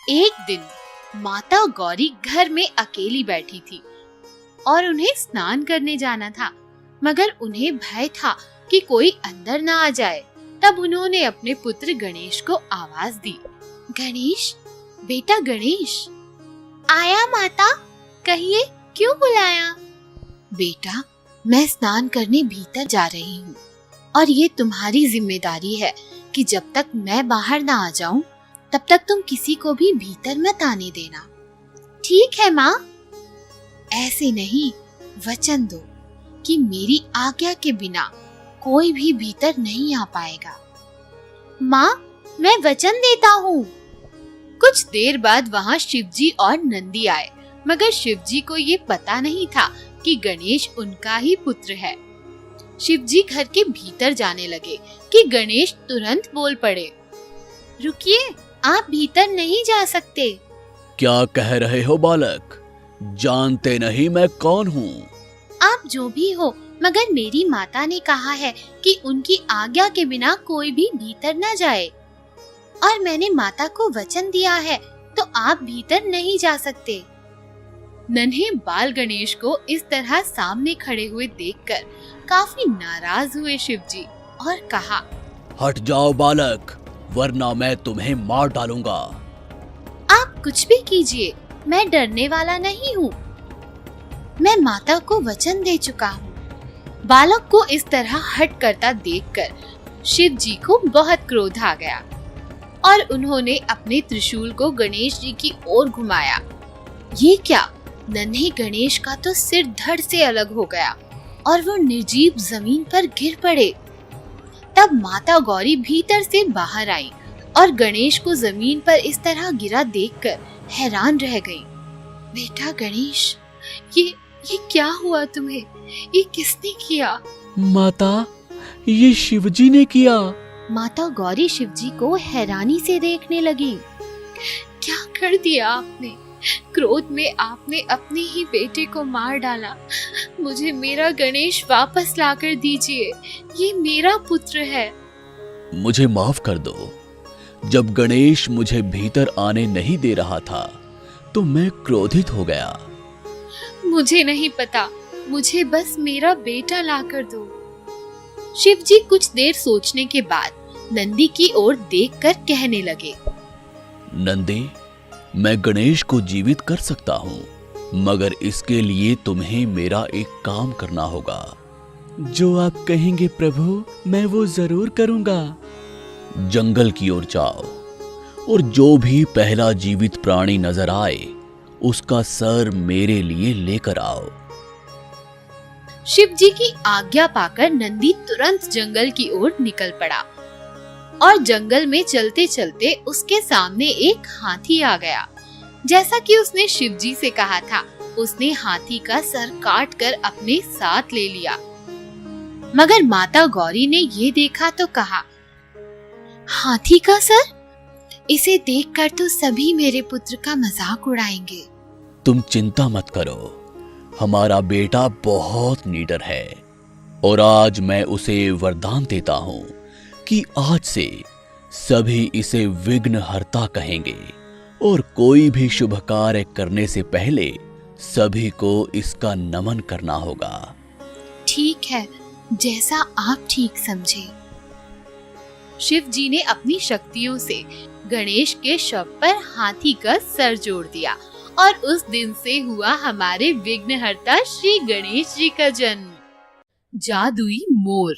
एक दिन माता गौरी घर में अकेली बैठी थी और उन्हें स्नान करने जाना था, मगर उन्हें भय था कि कोई अंदर ना आ जाए। तब उन्होंने अपने पुत्र गणेश को आवाज दी। गणेश, बेटा गणेश। आया माता, कहिए क्यों बुलाया? बेटा, मैं स्नान करने भीतर जा रही हूँ और ये तुम्हारी जिम्मेदारी है कि जब तक मैं बाहर ना आ जाऊं तब तक तुम किसी को भी भीतर मत आने देना। ठीक है माँ। ऐसे नहीं, वचन दो कि मेरी आज्ञा के बिना कोई भी भीतर नहीं आ पाएगा। माँ, मैं वचन देता हूँ। कुछ देर बाद वहाँ शिवजी और नंदी आए, मगर शिवजी को ये पता नहीं था कि गणेश उनका ही पुत्र है। शिवजी घर के भीतर जाने लगे कि गणेश तुरंत बोल पड़े। रुकिए, आप भीतर नहीं जा सकते। क्या कह रहे हो बालक? जानते नहीं मैं कौन हूँ? आप जो भी हो, मगर मेरी माता ने कहा है कि उनकी आज्ञा के बिना कोई भी भीतर न जाए, और मैंने माता को वचन दिया है, तो आप भीतर नहीं जा सकते। नन्हे बाल गणेश को इस तरह सामने खड़े हुए देखकर काफी नाराज हुए शिवजी और कहा, हट जाओ बालक, वरना मैं तुम्हें मार डालूंगा। आप कुछ भी कीजिए, मैं डरने वाला नहीं हूँ। मैं माता को वचन दे चुका हूँ। बालक को इस तरह हट करता देखकर शिवजी को बहुत क्रोध आ गया और उन्होंने अपने त्रिशूल को गणेश जी की ओर घुमाया। ये क्या, नन्हे गणेश का तो सिर धड़ से अलग हो गया और वो निर्जीव जमीन पर गिर पड़े। तब माता गौरी भीतर से बाहर आई और गणेश को जमीन पर इस तरह गिरा देखकर हैरान रह गई। बेटा गणेश, ये क्या हुआ तुम्हें? ये किसने किया? माता, ये शिवजी ने किया। माता गौरी शिवजी को हैरानी से देखने लगी। क्या कर दिया आपने? क्रोध में आपने अपने ही बेटे को मार डाला। मुझे मेरा गणेश वापस लाकर दीजिए, ये मेरा पुत्र है। मुझे माफ कर दो। जब गणेश मुझे भीतर आने नहीं दे रहा था तो मैं क्रोधित हो गया। मुझे नहीं पता, मुझे बस मेरा बेटा लाकर दो। शिवजी कुछ देर सोचने के बाद नंदी की ओर देखकर कहने लगे। नंदी, मैं गणेश को जीवित कर सकता हूँ, मगर इसके लिए तुम्हें मेरा एक काम करना होगा। जो आप कहेंगे प्रभु, मैं वो जरूर करूँगा। जंगल की ओर जाओ और जो भी पहला जीवित प्राणी नजर आए उसका सर मेरे लिए लेकर आओ। शिवजी की आज्ञा पाकर नंदी तुरंत जंगल की ओर निकल पड़ा और जंगल में चलते चलते उसके सामने एक हाथी आ गया। जैसा कि उसने शिवजी से कहा था, उसने हाथी का सर काट कर अपने साथ ले लिया। मगर माता गौरी ने ये देखा तो कहा, हाथी का सर? इसे देखकर तो सभी मेरे पुत्र का मजाक उड़ाएंगे। तुम चिंता मत करो, हमारा बेटा बहुत निडर है और आज मैं उसे वरदान देता हूँ कि आज से सभी इसे विघ्नहर्ता कहेंगे और कोई भी शुभ कार्य करने से पहले सभी को इसका नमन करना होगा। ठीक है, जैसा आप ठीक समझे। शिव जी ने अपनी शक्तियों से गणेश के शव पर हाथी का सर जोड़ दिया और उस दिन से हुआ हमारे विघ्नहर्ता श्री गणेश जी का जन्म। जादुई मोर।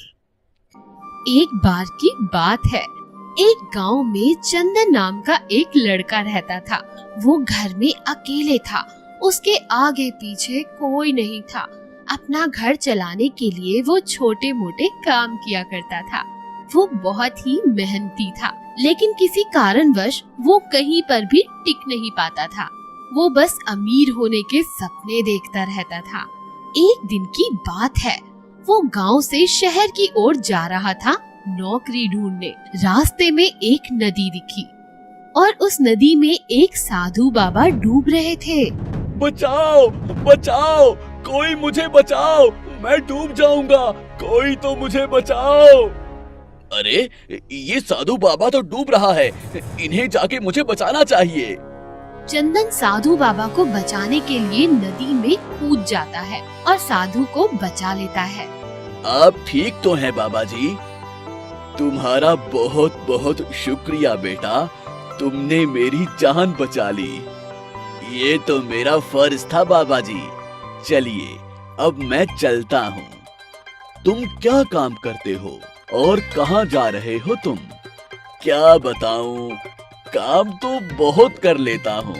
एक बार की बात है, एक गांव में चंदन नाम का एक लड़का रहता था। वो घर में अकेले था, उसके आगे पीछे कोई नहीं था। अपना घर चलाने के लिए वो छोटे मोटे काम किया करता था। वो बहुत ही मेहनती था, लेकिन किसी कारणवश वो कहीं पर भी टिक नहीं पाता था। वो बस अमीर होने के सपने देखता रहता था। एक दिन की बात है, वो गांव से शहर की ओर जा रहा था नौकरी ढूंढने। रास्ते में एक नदी दिखी और उस नदी में एक साधु बाबा डूब रहे थे। बचाओ, बचाओ, कोई मुझे बचाओ, मैं डूब जाऊंगा, कोई तो मुझे बचाओ। अरे, ये साधु बाबा तो डूब रहा है, इन्हें जाके मुझे बचाना चाहिए। चंदन साधु बाबा को बचाने के लिए नदी में कूद जाता है और साधु को बचा लेता है। आप ठीक तो हैं बाबा जी? तुम्हारा बहुत बहुत शुक्रिया बेटा, तुमने मेरी जान बचा ली। ये तो मेरा फर्ज था बाबा जी। चलिए अब मैं चलता हूँ। तुम क्या काम करते हो और कहाँ जा रहे हो तुम? क्या बताऊं, काम तो बहुत कर लेता हूँ,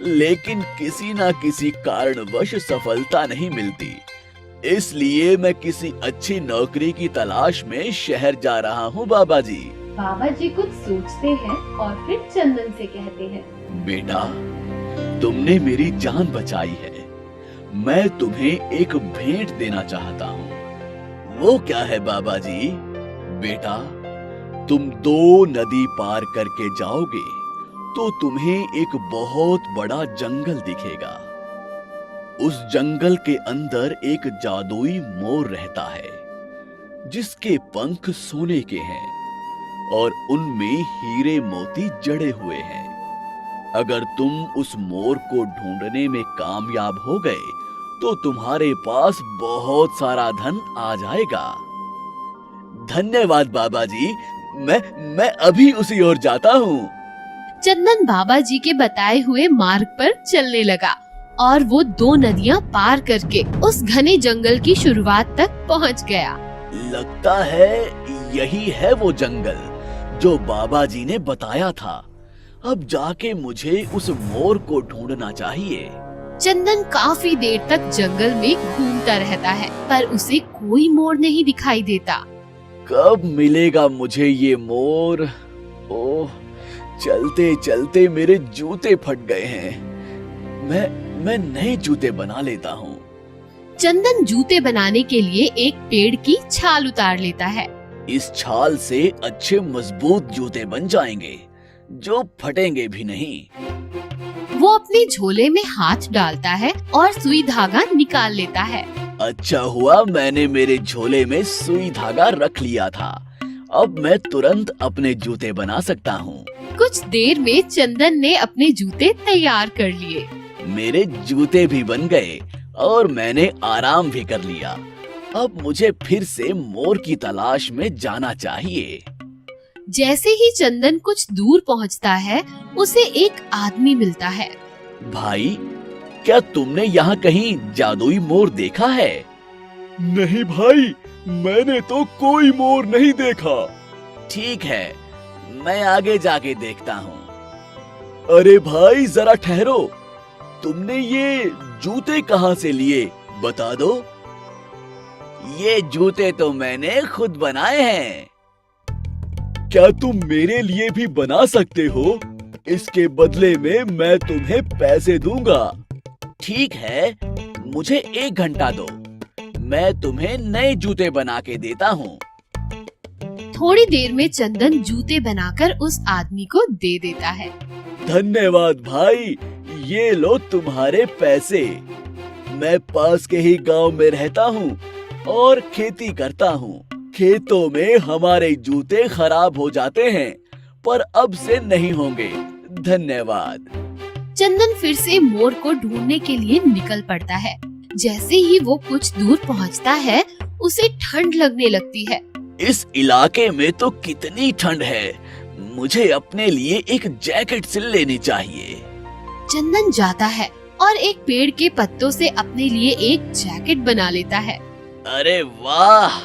लेकिन किसी ना किसी कारणवश सफलता नहीं मिलती। इसलिए मैं किसी अच्छी नौकरी की तलाश में शहर जा रहा हूँ बाबा जी। बाबा जी कुछ सोचते हैं और फिर चंदन से कहते हैं, बेटा, तुमने मेरी जान बचाई है। मैं तुम्हें एक भेंट देना चाहता हूँ। वो क्या है बाबा जी? बेटा, तुम 2 नदी पार करके जाओगे तो तुम्हें एक बहुत बड़ा जंगल दिखेगा। उस जंगल के अंदर एक जादुई मोर रहता है, जिसके पंख सोने के हैं और उनमें हीरे मोती जड़े हुए हैं। अगर तुम उस मोर को ढूंढने में कामयाब हो गए तो तुम्हारे पास बहुत सारा धन आ जाएगा। धन्यवाद बाबा जी, मैं अभी उसी ओर जाता हूँ। चंदन बाबा जी के बताए हुए मार्ग पर चलने लगा और वो 2 नदियाँ पार करके उस घने जंगल की शुरुआत तक पहुँच गया। लगता है यही है वो जंगल जो बाबा जी ने बताया था। अब जाके मुझे उस मोर को ढूंढना चाहिए। चंदन काफी देर तक जंगल में घूमता रहता है, पर उसे कोई मोर नहीं दिखाई देता। कब मिलेगा मुझे ये मोर? ओह, चलते चलते मेरे जूते फट गए हैं। मैं नए जूते बना लेता हूँ। चंदन जूते बनाने के लिए एक पेड़ की छाल उतार लेता है। इस छाल से अच्छे मजबूत जूते बन जाएंगे, जो फटेंगे भी नहीं। वो अपने झोले में हाथ डालता है और सुई धागा निकाल लेता है। अच्छा हुआ मैंने मेरे झोले में सुई धागा रख लिया था। अब मैं तुरंत अपने जूते बना सकता हूँ। कुछ देर में चंदन ने अपने जूते तैयार कर लिए। मेरे जूते भी बन गए और मैंने आराम भी कर लिया। अब मुझे फिर से मोर की तलाश में जाना चाहिए। जैसे ही चंदन कुछ दूर पहुंचता है, उसे एक आदमी मिलता है। भाई, क्या तुमने यहाँ कहीं जादुई मोर देखा है? नहीं भाई, मैंने तो कोई मोर नहीं देखा। ठीक है, मैं आगे जाके देखता हूँ। अरे भाई जरा ठहरो, तुमने ये जूते कहाँ से लिए, बता दो। ये जूते तो मैंने खुद बनाए हैं। क्या तुम मेरे लिए भी बना सकते हो? इसके बदले में मैं तुम्हें पैसे दूंगा। ठीक है, मुझे 1 घंटा दो, मैं तुम्हें नए जूते बना के देता हूँ। थोड़ी देर में चंदन जूते बनाकर उस आदमी को दे देता है। धन्यवाद भाई, ये लो तुम्हारे पैसे। मैं पास के ही गांव में रहता हूँ और खेती करता हूँ। खेतों में हमारे जूते खराब हो जाते हैं, पर अब से नहीं होंगे। धन्यवाद। चंदन फिर से मोर को ढूंढने के लिए निकल पड़ता है। जैसे ही वो कुछ दूर पहुंचता है, उसे ठंड लगने लगती है। इस इलाके में तो कितनी ठंड है, मुझे अपने लिए एक जैकेट सिल लेनी चाहिए। चंदन जाता है और एक पेड़ के पत्तों से अपने लिए एक जैकेट बना लेता है। अरे वाह,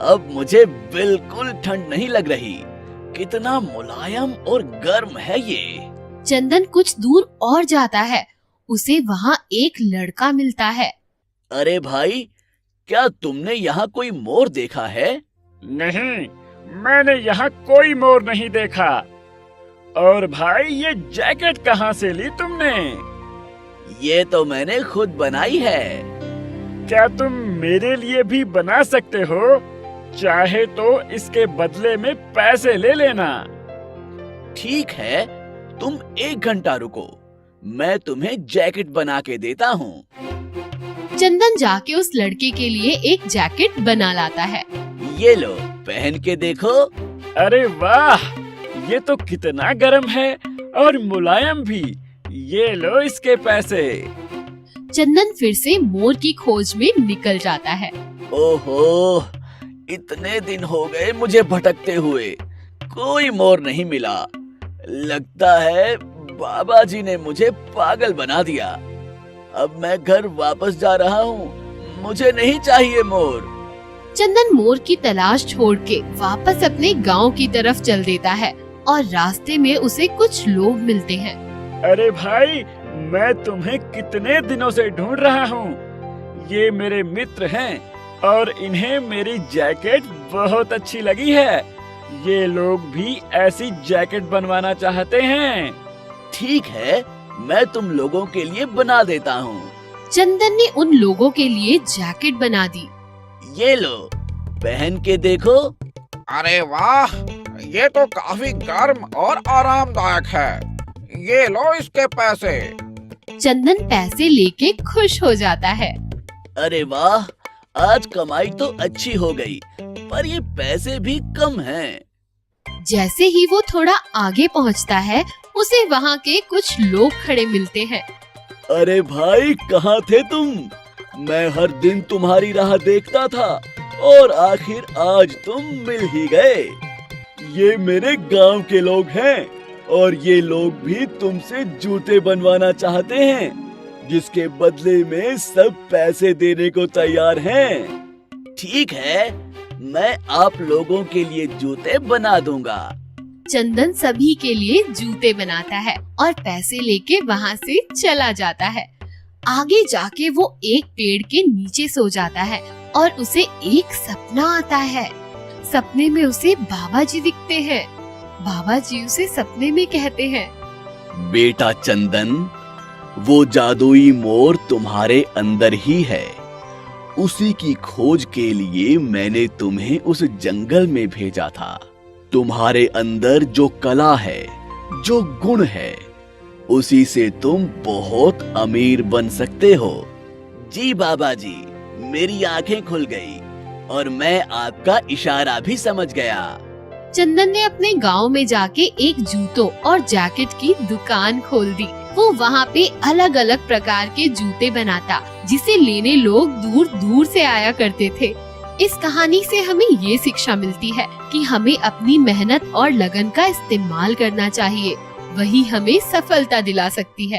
अब मुझे बिल्कुल ठंड नहीं लग रही। कितना मुलायम और गर्म है ये। चंदन कुछ दूर और जाता है, उसे वहाँ एक लड़का मिलता है। अरे भाई, क्या तुमने यहाँ कोई मोर देखा है? नहीं, मैंने यहाँ कोई मोर नहीं देखा। और भाई, ये जैकेट कहाँ से ली तुमने? ये तो मैंने खुद बनाई है। क्या तुम मेरे लिए भी बना सकते हो? चाहे तो इसके बदले में पैसे ले लेना। ठीक है, तुम 1 घंटा रुको, मैं तुम्हें जैकेट बना के देता हूँ। चंदन जाके उस लड़के के लिए एक जैकेट बना लाता है। ये लो, पहन के देखो। अरे वाह, ये तो कितना गर्म है और मुलायम भी। ये लो इसके पैसे। चंदन फिर से मोर की खोज में निकल जाता है। ओहो, इतने दिन हो गए मुझे भटकते हुए, कोई मोर नहीं मिला। लगता है बाबा जी ने मुझे पागल बना दिया। अब मैं घर वापस जा रहा हूँ, मुझे नहीं चाहिए मोर। चंदन मोर की तलाश छोड़ के वापस अपने गांव की तरफ चल देता है और रास्ते में उसे कुछ लोग मिलते हैं। अरे भाई, मैं तुम्हें कितने दिनों से ढूंढ रहा हूँ। ये मेरे मित्र हैं और इन्हें मेरी जैकेट बहुत अच्छी लगी है। ये लोग भी ऐसी जैकेट बनवाना चाहते हैं। ठीक है, मैं तुम लोगों के लिए बना देता हूँ। चंदन ने उन लोगों के लिए जैकेट बना दी। ये लो, पहन के देखो। अरे वाह, ये तो काफी गर्म और आरामदायक है। ये लो इसके पैसे। चंदन पैसे लेके खुश हो जाता है। अरे वाह, आज कमाई तो अच्छी हो गई, पर ये पैसे भी कम हैं। जैसे ही वो थोड़ा आगे पहुंचता है, उसे वहाँ के कुछ लोग खड़े मिलते हैं। अरे भाई, कहाँ थे तुम? मैं हर दिन तुम्हारी राह देखता था और आखिर आज तुम मिल ही गए। ये मेरे गांव के लोग हैं और ये लोग भी तुमसे जूते बनवाना चाहते हैं, जिसके बदले में सब पैसे देने को तैयार हैं। ठीक है, मैं आप लोगों के लिए जूते बना दूंगा। चंदन सभी के लिए जूते बनाता है और पैसे लेके वहाँ से चला जाता है। आगे जाके वो एक पेड़ के नीचे सो जाता है और उसे एक सपना आता है। सपने में उसे बाबा जी दिखते हैं। बाबा जी उसे सपने में कहते हैं, बेटा चंदन, वो जादुई मोर तुम्हारे अंदर ही है। उसी की खोज के लिए मैंने तुम्हें उस जंगल में भेजा था। तुम्हारे अंदर जो कला है, जो गुण है, उसी से तुम बहुत अमीर बन सकते हो। जी बाबा जी, मेरी आंखें खुल गई और मैं आपका इशारा भी समझ गया। चंदन ने अपने गांव में जाके एक जूतों और जैकेट की दुकान खोल दी। वो वहाँ पे अलग अलग प्रकार के जूते बनाता, जिसे लेने लोग दूर दूर से आया करते थे। इस कहानी से हमें ये शिक्षा मिलती है कि हमें अपनी मेहनत और लगन का इस्तेमाल करना चाहिए। वही हमें सफलता दिला सकती है।